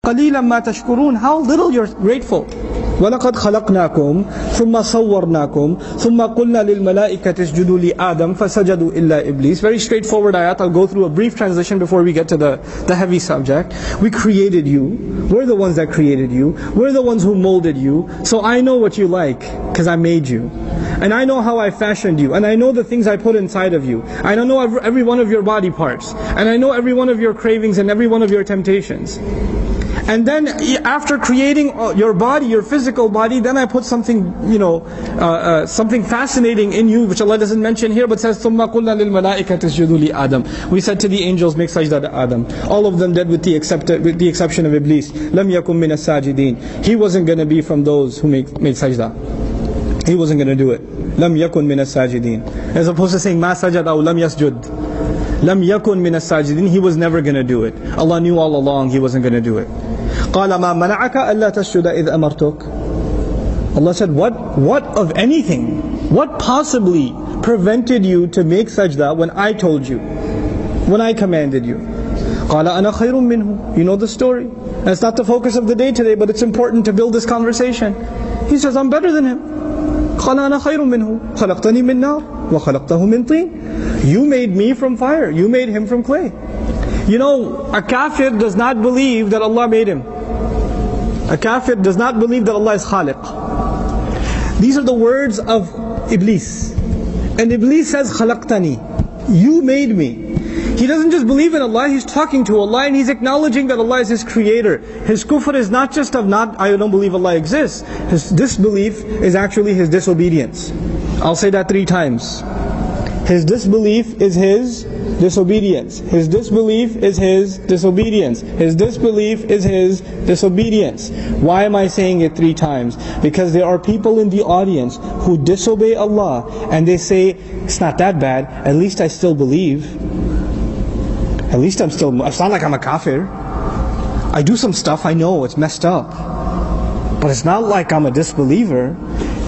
قَلِيلًا مَا تَشْكُرُونَ. How little you're grateful. وَلَقَدْ خَلَقْنَاكُمْ ثُمَّ صَوَّرْنَاكُمْ ثُمَّ قُلْنَا لِلْمَلَائِكَةِ اسْجُدُوا لِآدَمَ فَسَجَدُوا إِلَّا إِبْلِيسَ. Very straightforward ayat. I'll go through a brief translation before we get to the heavy subject. We created you. We're the ones that created you. We're the ones who molded you. So I know what you like, because I made you. And I know how I fashioned you. And I know the things I put inside of you. I know every one of your body parts. And I know every one of your cravings and every one of your temptations. And then after creating your body, your physical body, then I put something, something fascinating in you, which Allah doesn't mention here, but says, ثُمَّ قُلْنَا لِلْمَلَائِكَةِ اسْجُدُوا لِآدَمَ. We said to the angels, make sajda to Adam. All of them did with the exception of Iblis. لَمْ يَكُمْ مِنَ السَّاجِدِينَ. He wasn't going to be from those who made sajda. He wasn't going to do it. لَمْ يَكُنْ مِنَ السَّاجِدِينَ. As opposed to saying, مَا سَجَدَ أَوْ لَمْ يَسْجُدْ. لَمْ يَكُنْ مِنَ السَّاجِدِينَ. He was never going to do it. Allah knew all along he wasn't going to do it. قَالَ مَا مَنَعَكَ أَلَّا تَسْجُدَ إِذْ أَمَرْتُكَ. Allah said, what of anything, what possibly prevented you to make sajda when I told you, when I commanded you? قَالَ أَنَا خَيْرٌ مِّنْهُ. You know the story. And it's not the focus of the day today, but it's important to build this conversation. He says, I'm better than him. قَالَ أَنَا خَيْرٌ مِّنْهُ خَلَقْتَنِي مِنْ نَارٍ وَخَلَقْتَهُ مِنْ طِينٍ. You made me from fire. You made him from clay. You know, a kafir does not believe that Allah made him. A kafir does not believe that Allah is khaliq. These are the words of Iblis. And Iblis says, khalaqtani. You made me. He doesn't just believe in Allah, he's talking to Allah and he's acknowledging that Allah is his creator. His kufr is not just of I don't believe Allah exists. His disbelief is actually his disobedience. I'll say that 3 times. His disbelief is his disobedience. His disbelief is his disobedience. His disbelief is his disobedience. Why am I saying it 3 times? Because there are people in the audience who disobey Allah and they say, it's not that bad, at least I still believe. At least it's not like I'm a kafir. I do some stuff, I know it's messed up. But it's not like I'm a disbeliever.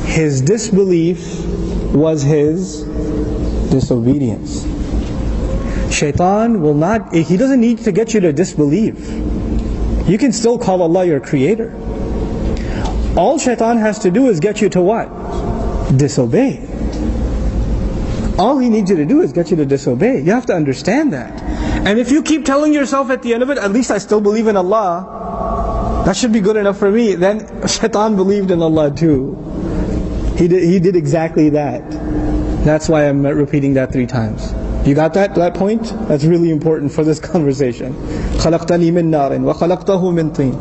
His disbelief was his disobedience. Shaitan will not, he doesn't need to get you to disbelieve. You can still call Allah your creator. All shaitan has to do is get you to what? Disobey. All he needs you to do is get you to disobey. You have to understand that. And if you keep telling yourself at the end of it, at least I still believe in Allah, that should be good enough for me, then shaitan believed in Allah too. He did exactly that. That's why I'm repeating that 3 times. You got that point? That's really important for this conversation. خَلَقْتَنِي مِنْ نَارٍ وَخَلَقْتَهُ مِنْ طِينٍ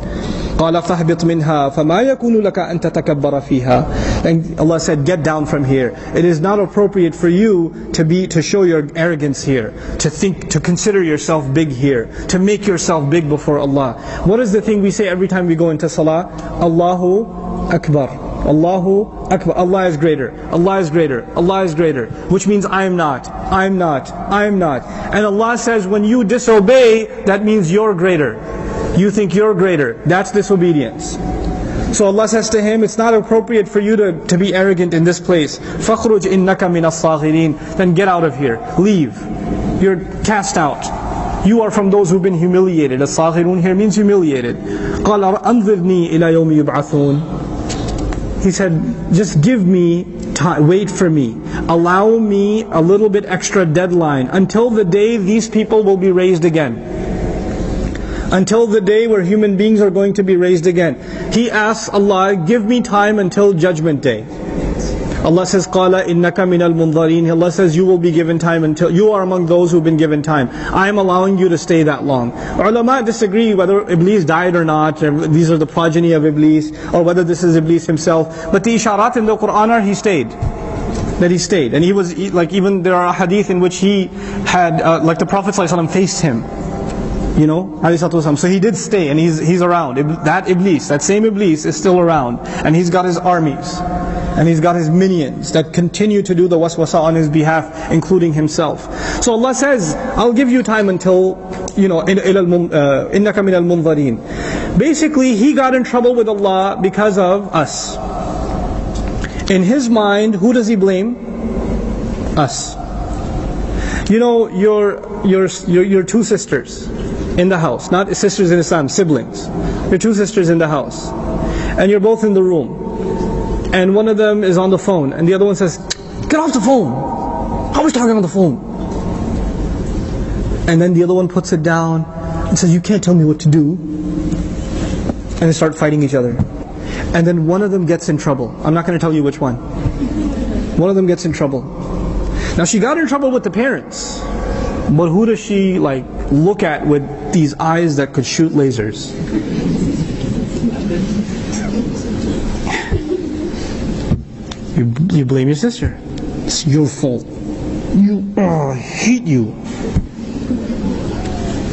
قَالَ فَاهْبِطْ مِنْهَا فَمَا يَكُونُ لَكَ أَن تَتَكَبَّرَ فِيهَا. And Allah said, get down from here. It is not appropriate for you to show your arrogance here, to consider yourself big here, to make yourself big before Allah. What is the thing we say every time we go into salah? Allahu Akbar. Allahu Akbar. Allah is greater. Allah is greater. Allah is greater. Which means I am not. I am not. I am not. And Allah says when you disobey, that means you're greater. You think you're greater. That's disobedience. So Allah says to him, it's not appropriate for you to be arrogant in this place. فَخْرُجْ إِنَّكَ مِنَ الصَّاغِرِينَ. Then get out of here. Leave. You're cast out. You are from those who've been humiliated. As-saghirun here means humiliated. قَالَ أَنظِرْنِي إِلَى يَوْمِ يُبْعَثُونَ. He said, just give me time, wait for me. Allow me a little bit extra deadline until the day these people will be raised again. Until the day where human beings are going to be raised again. He asks Allah, give me time until Judgment Day. Allah says, قَالَ إِنَّكَ مِنَ الْمُنظَرِينَ. Allah says, you will be given time until, you are among those who have been given time. I am allowing you to stay that long. Ulama disagree whether Iblis died or not, or these are the progeny of Iblis, or whether this is Iblis himself. But the isharat in the Qur'an are he stayed. That he stayed. And he was, like even there are hadith in which he had, like the Prophet ﷺ faced him. You know, so he did stay and he's around. That Iblis, that same Iblis is still around. And he's got his armies. And he's got his minions that continue to do the waswasa on his behalf, including himself. So Allah says, I'll give you time until, إِنَّكَ مِنَ الْمُنظَرِينَ. Basically, he got in trouble with Allah because of us. In his mind, who does he blame? Us. Your 2 sisters in the house, not sisters in Islam, siblings. Your two sisters in the house. And you're both in the room. And one of them is on the phone. And the other one says, "Get off the phone! Always talking on the phone." And then the other one puts it down and says, "You can't tell me what to do." And they start fighting each other. And then one of them gets in trouble. I'm not going to tell you which one. One of them gets in trouble. Now she got in trouble with the parents. But who does she look at with these eyes that could shoot lasers? You blame your sister. It's your fault. I hate you.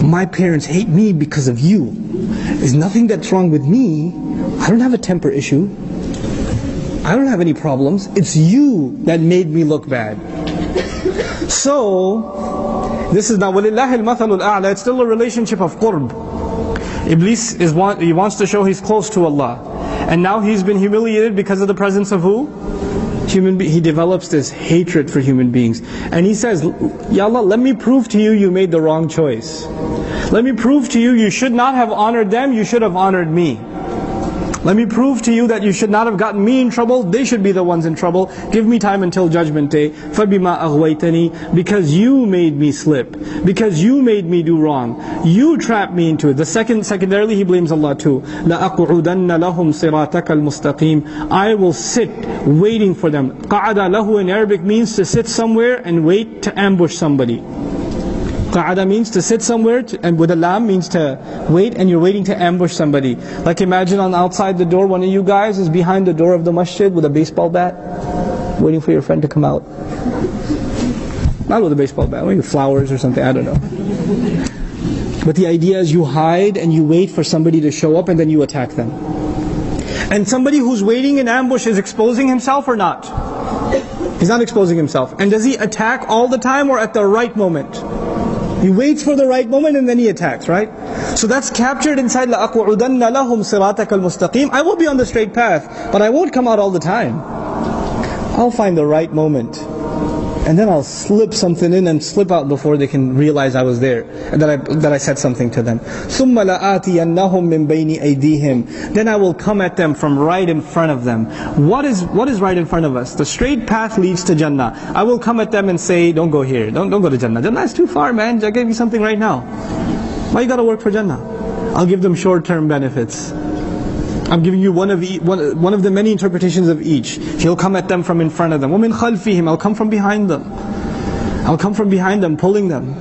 My parents hate me because of you. There's nothing that's wrong with me. I don't have a temper issue. I don't have any problems. It's you that made me look bad. So, this is now وَلِلَّهِ الْمَثَلُ الْأَعْلَى. It's still a relationship of qurb. Iblis he wants to show he's close to Allah. And now he's been humiliated because of the presence of who? He develops this hatred for human beings. And he says, "Ya Allah, let me prove to you you made the wrong choice. Let me prove to you should not have honored them, you should have honored me. Let me prove to you that you should not have gotten me in trouble, they should be the ones in trouble. Give me time until Judgment Day. فَبِمَا أَغْوَيْتَنِي. Because you made me slip. Because you made me do wrong. You trapped me into it." Secondarily, he blames Allah too. لَأَقْعُدَنَّ لَهُمْ صِرَاطَكَ الْمُسْتَقِيمِ. I will sit waiting for them. قَعَدَ lahu in Arabic means to sit somewhere and wait to ambush somebody. Qa'ada means to sit somewhere, and with a lam means to wait, and you're waiting to ambush somebody. Like imagine on outside the door, one of you guys is behind the door of the masjid with a baseball bat, waiting for your friend to come out. Not with a baseball bat, maybe flowers or something, I don't know. But the idea is you hide and you wait for somebody to show up and then you attack them. And somebody who's waiting in ambush is exposing himself or not? He's not exposing himself. And does he attack all the time or at the right moment? He waits for the right moment and then he attacks, right? So that's captured inside لَأَقْعُدَنَّ لَهُمْ صِرَاطَكَ الْمُسْتَقِيمِ. I will be on the straight path, but I won't come out all the time. I'll find the right moment. And then I'll slip something in and slip out before they can realize I was there and that I said something to them. ثُمَّ لَآتِيَنَّهُمْ مِنْ بَيْنِ أَيْدِيهِمْ. Then I will come at them from right in front of them. What is right in front of us? The straight path leads to Jannah. I will come at them and say, "Don't go here. Don't go to Jannah. Jannah is too far, man. I gave you something right now. Why you got to work for Jannah?" I'll give them short-term benefits. I'm giving you one of the many interpretations of each. He'll come at them from in front of them. وَمِنْ خَلْفِهِمْ. I'll come from behind them. I'll come from behind them, pulling them.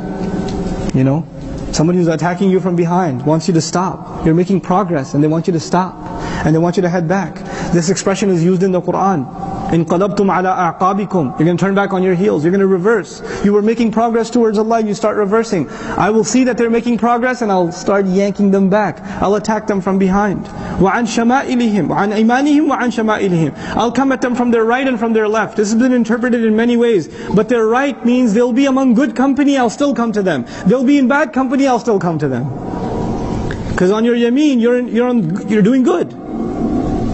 Somebody who's attacking you from behind wants you to stop. You're making progress and they want you to stop. And they want you to head back. This expression is used in the Qur'an. انقلبتم على أعقابكم. You're going to turn back on your heels. You're going to reverse. You were making progress towards Allah, you start reversing. I will see that they're making progress and I'll start yanking them back. I'll attack them from behind. وعن شمائلهم وعن أيمانهم وعن شمائلهم. I'll come at them from their right and from their left. This has been interpreted in many ways. But their right means they'll be among good company, I'll still come to them. They'll be in bad company, I'll still come to them. Because on your yameen, you're doing good.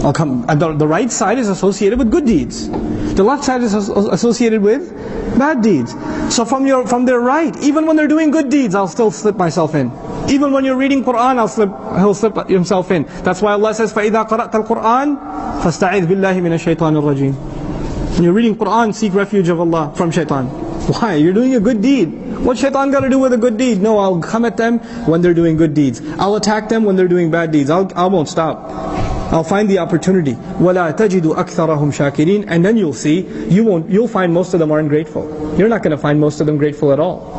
I'll come. The right side is associated with good deeds. The left side is associated with bad deeds. So from their right, even when they're doing good deeds, I'll still slip myself in. Even when you're reading Qur'an, he'll slip himself in. That's why Allah says, فَإِذَا قَرَأْتَ الْقُرْآنَ فَاسْتَعِذْ بِاللَّهِ مِنَ الشَّيْطَانِ الرَّجِيمِ. When you're reading Qur'an, seek refuge of Allah from shaitan. Why? You're doing a good deed. What shaitan got to do with a good deed? No, I'll come at them when they're doing good deeds. I'll attack them when they're doing bad deeds. I won't stop. I'll find the opportunity. وَلَا تَجِدُ أَكْثَرَهُمْ شَاكِرِينَ. And then you'll see, you'll find most of them aren't grateful. You're not going to find most of them grateful at all.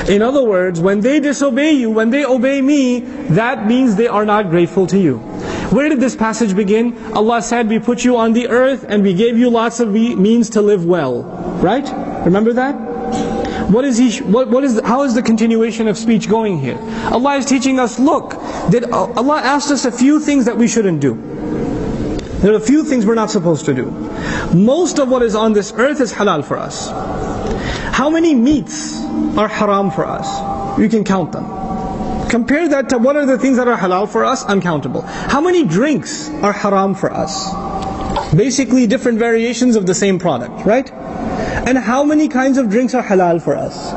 In other words, when they disobey you, when they obey me, that means they are not grateful to you. Where did this passage begin? Allah said, we put you on the earth and we gave you lots of means to live well. Right? Remember that? How is the continuation of speech going here? Allah is teaching us, look, Allah asked us a few things that we shouldn't do. There are a few things we're not supposed to do. Most of what is on this earth is halal for us. How many meats are haram for us? You can count them. Compare that to what are the things that are halal for us? Uncountable. How many drinks are haram for us? Basically different variations of the same product, right? And how many kinds of drinks are halal for us?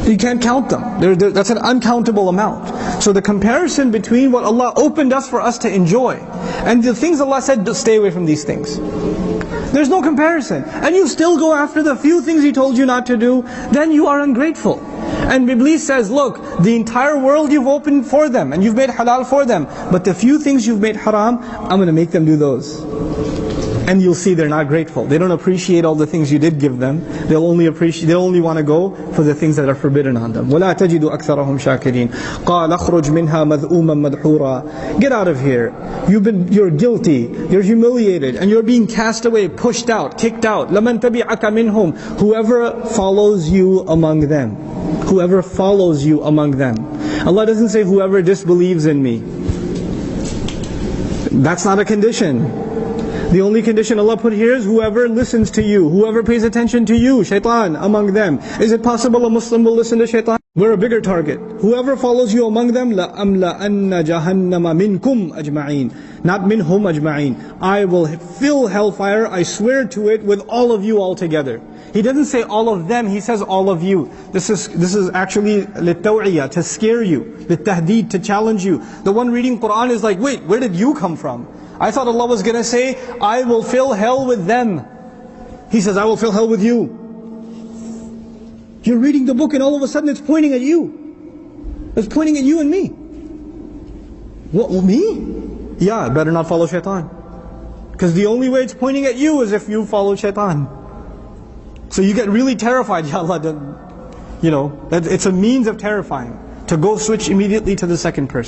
You can't count them. That's an uncountable amount. So the comparison between what Allah opened us for us to enjoy, and the things Allah said, stay away from these things. There's no comparison. And you still go after the few things He told you not to do, then you are ungrateful. And Iblis says, look, the entire world you've opened for them, and you've made halal for them, but the few things you've made haram, I'm going to make them do those. And you'll see they're not grateful. They don't appreciate all the things you did give them. They'll only want to go for the things that are forbidden on them. وَلَا تَجِدُ أَكْثَرَهُمْ شَاكِرِينَ قَالَ اخْرُجْ مِنْهَا مَذْءُومًا مَدْحُورًا. Get out of here. You're guilty. You're humiliated. And you're being cast away, pushed out, kicked out. لَمَنْ تَبِعَكَ مِنْهُمْ. Whoever follows you among them. Whoever follows you among them. Allah doesn't say whoever disbelieves in me. That's not a condition. The only condition Allah put here is whoever listens to you, whoever pays attention to you, shaitan among them. Is it possible a Muslim will listen to shaitan? We're a bigger target. Whoever follows you among them, لَأَمْلَأَنَّ جَهَنَّمَ مِنْكُمْ أَجْمَعِينَ. Not minhum ajma'in. I will fill hellfire, I swear to it, with all of you all together. He doesn't say all of them, He says all of you. This is actually لِلتَّوْعِيَةِ, to scare you, لِلتَّهْدِيد, to challenge you. The one reading Qur'an is like, wait, where did you come from? I thought Allah was going to say, I will fill hell with them. He says, I will fill hell with you. You're reading the book and all of a sudden it's pointing at you. It's pointing at you and me. What, me? Yeah, better not follow shaitan. Because the only way it's pointing at you is if you follow shaitan. So you get really terrified. Ya Allah, it's a means of terrifying. To go switch immediately to the second person.